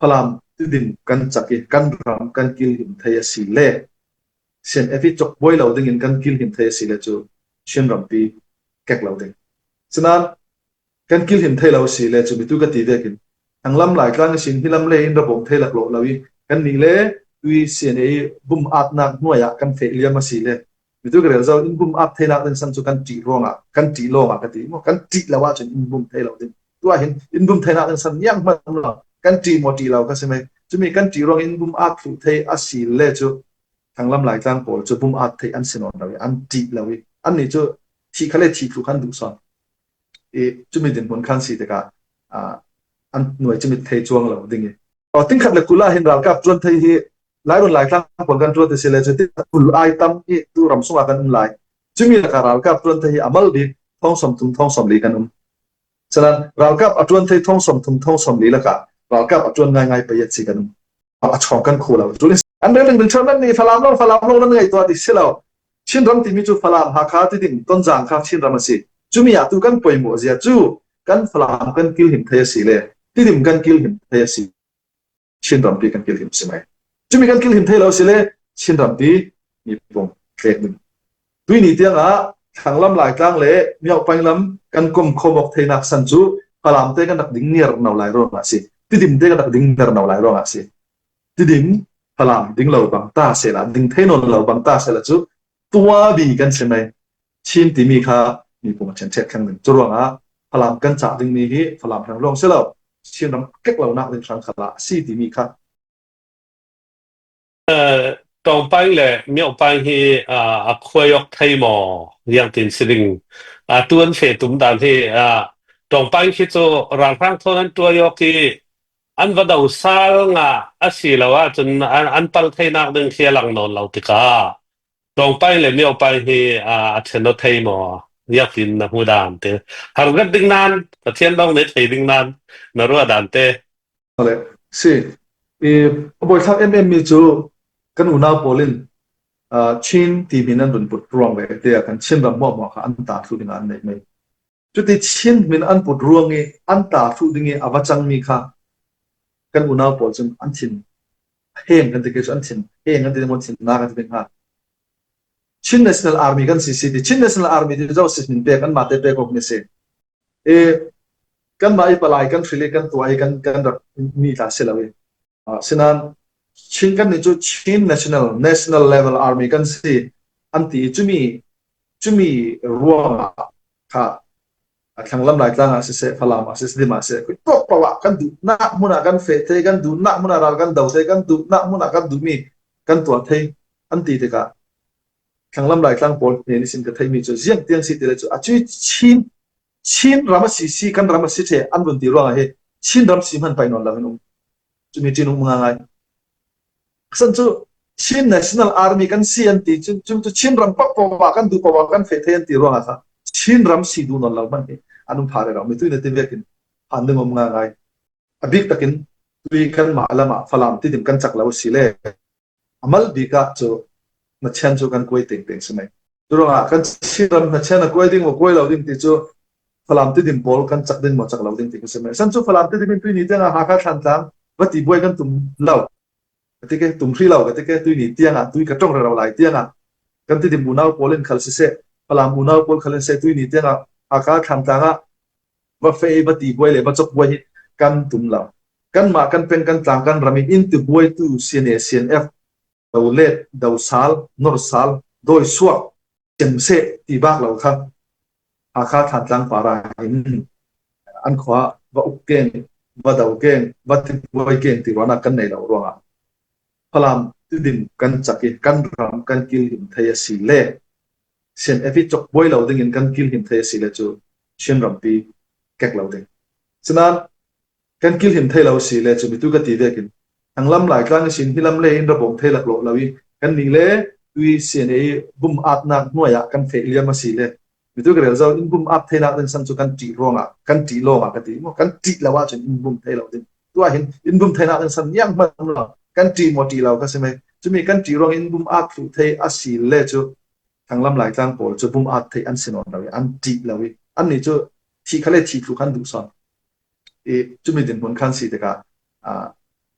พลามติดินกันจักกันรำกันกิลหิมไทยสิเลเช่นเอฟิจกบอยเราดึงอินกันกิลหิมไทยสิเลจูเช่นรำปีแกกเราดึงฉะนั้นกันกิลหิมไทยเราสิเลจูมิตุกติเวกินทางลำหลายครั้งสินที่ลำเลนระบบไทยหลักโลเราอีกันนี่เลวิเสียนบุมอาดนักหน่วยกันเฟเลียมาสิเลมิตุกเรื่องเราอินบุมอาดไทยนักดึงสันจุกันจีร่งกันจีโลงกติกันจีแล้วว่าจนอินบุมไทยเราดึงตัวเห็นอินบุมไทยนักดึงสันยังมันเรากันจีโมตีเราก็ใช่ไหมจะมีกันจีรองอินบุมอาดฟุไทยอาศิเลจูทางลำหลายกลางโผล่จะบุมอาดไทยอันเสนอเราอันจีเราอันนี้จะที่เขาเรียกที่ครูขันดูสอนจะมีเด่นผลขันสีแต่ก็อันหน่วยจะมีไทยจวงเราดึงไงพอติ้งขัดเลยกุล่าเห็นเรากับจวนไทยที่หลายคนหลายครั้งผลกันจวนแต่เสียเลยจะที่กุลไอตั้มที่ตัวรำส่งกันหลายจะมีการเรากับจวนไทยอามัลดีท้องสมทุมท้องสมลีกันฉะนั้นเรากับจวนไทยท้องสมทุมท้องสมลีแล้วก็เรากับจวนง่ายๆไปยัดสิกันเอาชอบกันคู่เราจุดนี้อันเรื่องหนึ่งเท่านั้นนี่ฟลามลงนั่นไงตัวที่เสียเราชินรำที่มีจูฟลามหาคาที่ดิ่งต้นจางครับชินรำสิจูมีอาตุกันป่วยหมดเสียจูกันฟลามกันกิลหิมเทียสีเลยที่ดิ่งกันกิลหิมเทียสีชินรำปีกันกิลหิมใช่ไหมจูมีกันกิลหิมเทียเราสิเลยชินรำปีมีปงเคล็ดหนึ่งด้วยนี่เตียงทางลำหลายกลางเลยมีเอาไปลำกันกลมโคมอกเทนักสันจูฟลามเตกันดักดิ่งเนียร์นาหลายรอบสิที่ดิ่งเตกันดักดิ่งเนียร์นาหลายรอบสิที่ดิ่งพลามดิ่งเราบังตาเสละดิ่งเทนนเราบังตาเสละจูตัวบีกันใช่ไหมชินที่มีค่ามีผมเช่นเช่นครั้งหนึ่งจุดว่าพลามกันจ่าดิ่งนี้พลามทางลงเสละชินน้ำเก็กเราหนักดิ่งครั้งขละซีที่มีค่าตรงไปเลยมีออกไปที่คุยกับไทยหมออย่างเป็นสิ่งตัวนี้ตุ้มตามที่ตรงไปที่ตัวร่างร่างตัวนั้นตัวยกที่อันว่าดาวสางอาศิลาวะจนอันปัลไทยนักดึงเสียหลังนอนเราติกาตรงไปเลยมีออกไปที่เชนไทยหมออยากกินนะฮูดานเตหารุกดึงนานประเทศเราเนี่ยไทยดึงนานนรัวดานเตอะไรสิบอยทักมีจูกันอุณาโปลินชินที่มีนั้นโดนปุดรวงเลยเดียกันชินรำมั่วค่ะอันตาทุดิงอันไหนไม่จุดที่ชินมีอันปุดรวงเออันตาทุดิงอวจังมีค่ะกันอุณาโปลจนอันชินเฮงกันที่เกิดอันชินเฮงกันที่มันชินนากันที่เป็นค่ะชิน National Army กันซีชิน National Army ที่เจ้าสิบเปียกันมาเตเปกอกนี่สิกันมาไอ้ปลายกันฟิลิกันตัวไอ้กันแบบมีท่าเสลาฉะนั้นชินกันนี่จุดชิน National Level Army กันสิอันที่จุมีรัวค่ะทางลำหลายกลางอาศัยพลามอาศัยดีมาเสียคือตกปะวะกันดูนักมุนากันเฟเทกันดูนักมุนารากันดาวเทกันดูนักมุนากันดูมีกันตัวเทอันที่เด็กทางลำหลายกลางปนเนี่ยสินกับไทยมีจุดเสียงเตียงสิเดลจุอาจุชินรามาสีกันรามาสีเทอันบนตีรัวเหรอชินรำสีมันไปนอนแล้วนุ่มจุมีจีนุ่มง่ายสันจุชิน National Army กันสีอันที่จุชินรำปักปะวะกันดูปะวะกันเฟเทอันตีรัวเหรอชินรำสีดูนอนแล้วมันอันนู้นพาเรื่องไม่ตุ้ยเนี่ยที่เรียกกันผ่านดึงออกมาไงบิ๊กตะกินตุ้ยกันมาละมาฟลามที่ดิ่งกันจักแล้วสิเล่อามัลบิ๊กจูนัชเชนจูกันคุยติ่งใช่ไหมตัวเรากันชินรำนัชเชนคุยดิ่งว่าคุยเราดิ่งที่จูฟลามที่ดิ่งบอลกันจักดิ่งหมดจักเราดิ่งใช่ไหมสันจูฟลามที่ดิ่งตุ้ยนี่เตียงหาข้าทันตามวัดที่บวยกันตุ้มเล่าที่แกตุ้มที่เล่าที่แกตุ้ยนี่เตียงตุ้ยกระจ้องเราหลายเตียงกันที่ดิ่งมูนาโพลินขัลซิเซ่ฟลามมูนาโพลขัลซิเซ่ตุ้ยนี่เตียงอาการทางต่างว่าเฟย์บัติบวยเลยบัจจบวยกันตุ่มเรากันมากันเป็นกันต่างกันรามีอินติบวยตู้CNF ดาวเล็ดดาวซัลนอร์ซัลโดยสวกเจมเซตีบากเราครับอาการทางต่างปาราอินอันขวาว่าอุกเก่งว่าดาวเก่งว่าติบวยเก่งที่ว่านักกันในเราร่วงพลามที่ดินกันจักกันรำกันกิลหิมไทยสีเล่เช่นเอฟิจกบวยเราดึงกันกิลหิมไทยสีเล่จูเช่นรำปีแกกเราดึงฉะนั้นกันกิลหิมไทยเราสีเล่จูมิตุกติเวกินทางลำหลายครั้งสินที่ลำเลนระบบไทยหลักโลเราอีกันนี่เล่วิเสียในบุมอาดนักหน่วยกันเฟเลียมาสีเล่มิตุกเรื่องเราอินบุมอาดไทยนักดึงสันจุกันจีรองกันจีโลงกันตีกันจีแล้วว่าจนอินบุมไทยเราดึงตัวเห็นอินบุมไทยนักดึงสันยังมันเรากันจีหมดจีเราก็ใช่ไหมจะมีกันจีรองอินบุมอาดฟุไทยอาศีเล่จูทางลำหลายครั้งโผล่จะบุมอาดไทยอันเสนอเราอันจีเราอันนี้จูที่เขาเรียกที่ครูขันดูสอนจะมีเด่นผลขันสีแต่ก็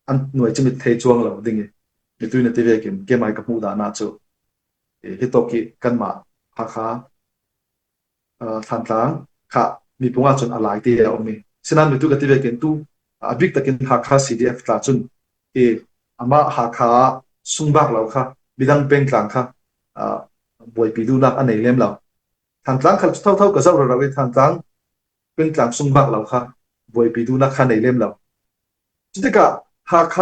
อันหน่วยจิมิเทจวงเราดิงนี่ตุยนติเวกินเกมไอกับมูดานาโจฮิโตกิกันมาหาคาทันตางค่ะมีปุ่งจนอะไรที่เรามีฉะนั้นมีตุกติเวกินตุบิกตะกินหาคา CDF ตาจนอามาหาคาสุงบักเราค่ะบิดังเป็นกลางค่ะบวยปีดูนักอันไหนเล่มเราทันตางค่ะเท่ากับเจ้าเราทันตางเป็นกลางสุงบักเราค่ะบวยปีดูนักอันไหนเล่มเราจิตกะหาค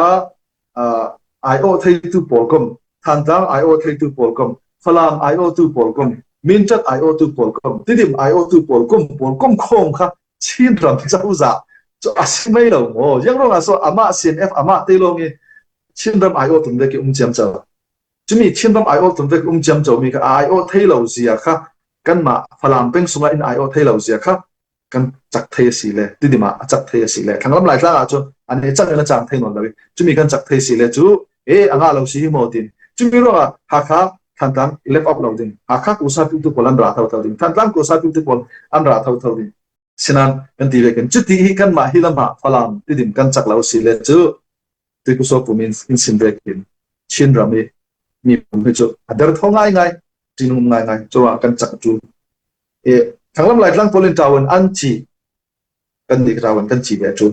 าIO ไทยตุปอลกมทันตาง IO ไทยตุปอลกมฝรั่ง IO ตุปอลกมมินจัด IO ตุปอลกมที่ดิม IO ตุปอลกมโคงค่ะชินรำที่จะอุตส่าห์จะอาศัยไม่เราโอ้ยังร้องอ่ะส่วนอามา CNF อามาเตลงนี่ชินรำ IO ตุ่มเด็กจำเจ้าจะมีชินรำ IO ตุ่มเด็กจำเจ้ามีกับ IO ไทยเราเสียค่ะกันมาฝรั่งเป็นสุนัข IO ไทยเราเสียค่ะกันจักเทสีเลยที่ดิมาจักเทสีเลยทั้งลำหลายครั้งอ่ะจนอันนี้จักเงินจังเทนนเลยจะมีกันจักเทสีเลยจูอ่างเราสีโมดินจะมีร้องอ่ะหากทันตังเล็บอัพเราดินหากกุศลทุกคนอันราเท่าดินทันตังกุศลทุกคนอันราเท่าดินฉะนั้นกันทีเวกันจุดที่กันมาฮิลมาฝรั่งที่ดิมกันจักเราสีเลยจูที่กุศลผมอินสินเวกินชินรามีผมให้จูอันเดิมท้องง่ายจีนุ่มง่ายจูกันจักจูทั้งลำหลายครั้งพอเล่นตาวันอันจีกันดีตาวันกันจีแบบจู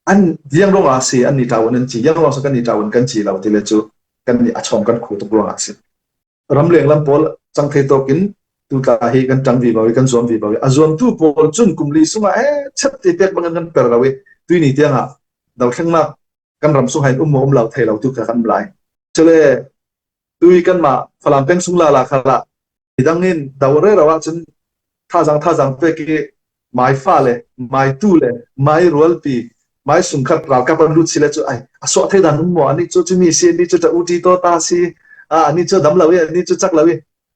อันยังร้องอาศีอันนี้ตาวันอันจียังร้องสักกันนี้ตาวันกันจีเราที่เลจูกันนี่อาชงกันขู่ตุกร้องอาศีรำเลียงลำพอลจังเทโตกินตุตาฮีกันจังวีบาวิกันสวมวีบาวิอาจวนตุพอลจุนกุมลีสุมาชัดที่เปียกบังกันเปรเราตุยนี่เตียงอ่ะดาวแข็งมากกันรำสุให้อุ้มเราเทเราตุกกันบลายเฉลยตุยกันมาฝรั่งเป็นสุงลาขละดังนี้ดาวเร่เราว่าจนท่าจังเปกี้ไม้ฟ้าเลยไม้ตู้เลยไม้รัวปีไม้สุนขัดเรากับมันลุดสิเลยจู่สวดให้ดันนุ่มอันนี้จู่จะมีเสียนี่จู่จะอุทิโตตาสีอันนี้จู่ดำเราอันนี้จู่จักเรา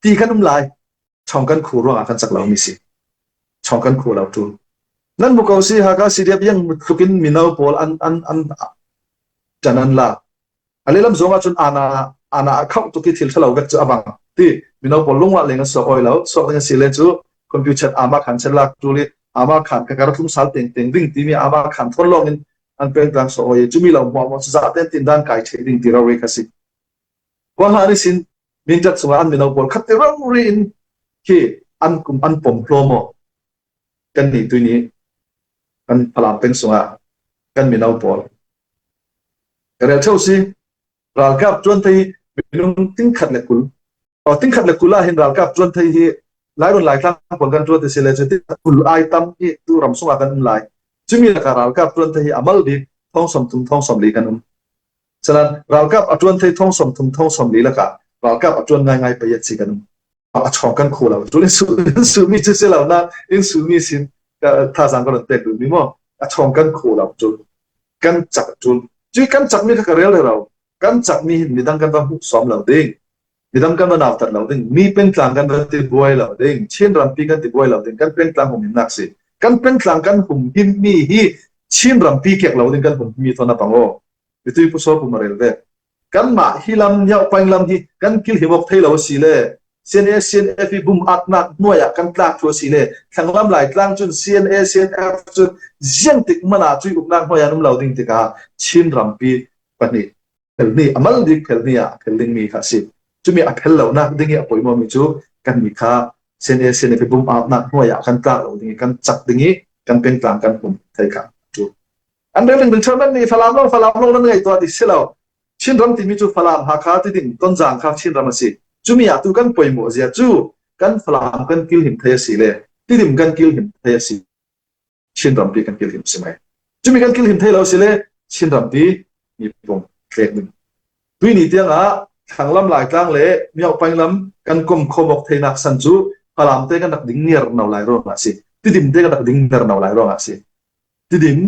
ตีกันนุ่มลายช่องกันขู่ร้องกันจักเรามีสิช่องกันขู่เราจู่นั่นบุกเอาสิหากสิเดียบยังทุกินมินาวพอลอันจันนันละอะไรลำสงฆ์จนอาณาเข้าตุกิทิลเราเวกจู่บังที่มินาวพอลลงว่าเลยงั้นสอยแล้วสอยงั้นสิเลยจู่คอมพิวเตอร์อามาขันเชลักจูลิอามาขันกระทุ่มสารเต็งดิ่งที่มีอามาขันทดลองอันเป็นกลางสอยจุมีเราหมอจะเต้นตินด้านไก่เชดิ่งที่เราเรียกสิว่าหาดิสินมินจัดสวรรค์มินเอาบอลคัดที่เราเรียนที่อันกุมอันปมโปรโมกันนี่ตัวนี้กันพลังเป็นสวรรค์กันมินเอาบอลกระเช้าสิเรากับจวนที่มินติ้งขัดเล็กกุลติ้งขัดเล็กกุลละเห็นเรากับจวนที่หลายคนหลายครั้งผลการตรวจที่เสียเลยจะที่กุลไอตัมที่ตัวรำส่งกันหลายจึงมีการเรากับตรวจที่อามัลดีท้องสมทุมท้องสมลีกันฉะนั้นเรากับตรวจที่ท้องสมทุมท้องสมลีแล้วก็เรากับตรวจง่ายๆไปยัดสิกันเอาช่องกันคู่เราจุดสูมีจุดเสียแล้วนะสูมีสินท่าสังกัดเต็มดูมีมั้งช่องกันคู่เราจุดกันจับจุดกันจับมีก็เรียลเรากันจับมีดังกันต้องซ้อมเราเด้งมีดังกันต้องเอาตัดเราเด้งมีเป็นกลางกันติดบวยเราเด้งเช่นรำปีกันติดบวยเราเด้งกันเป็นกลางผมมีนักสิกันเป็นกลางกันผมมีฮีเช่นรำปีเก็บเราเด้งกันผมมีตอนนั้นปังโอitu ipu so pu marel ve kan ma hilam ya pang lam hi kan kil hi bok thailo sile cnf bum atna noya kan tlak thu sile thanglam lai tlang chun cnf chun jiang tik mana chui upnak hoya num lauding tika chin rampi pani ni amal dik khelnia khelding mi kha si chumi a phel lo na dingi apoi mo mi chu kan mi kha cnf bum atna noya kan tlak lauding kan chak dingi kan pen tlang kan pum thai khaอันเรื่องหนึ่งชนนั้นนี่ฟลามลงนั่นไงตัวที่เสร็จชินรำที่มีจูฟลามหาคาที่ดิ่งต้นจางคาชินรำสิจูมีอาตุกันป่วยหมดเสียจูกันฟลามกันกิลหิมเทียสีเลยที่ดิ่งกันกิลหิมเทียสีชินรำปีกันกิลหิมใช่ไหมจูมีกันกิลหิมเทียเราสิเลยชินรำปีมีปงเคล็ดหนึ่งด้วยนี่เตียงทางลำหลายกลางเลยมีเอาไปลำกันกลมโคมอกเทนักสันจูฟลามเตกันดักดิ่งเนียร์นาหลายรอบสิที่ดิ่งเตกันดักดิ่งเนียร์นาหลายรอบสิที่ดิ่ง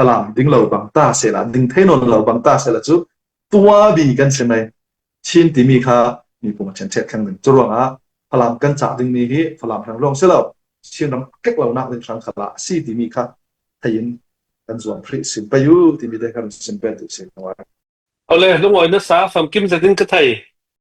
พลังดิ้งเราบังตาเสละดิ้งเทนนเราบังตาเสละจุตัวบีกันใช่ไหมชินที่มีค่ามีปุ่มเช่นเช่นครั้งหนึ่งจุดว่าพลังกันจากดิ้งนี้ที่พลังทางลงเสละชินน้ำเก็กเราหนักในครั้งขละซีที่มีค่าทยินกันส่วนพริสินไปอยู่ที่มีได้กันสินเป็นตัวเสียงว่าเอาเลยลุงอ๋อยนะสาฟังกิมจะดิ้งก็ไทย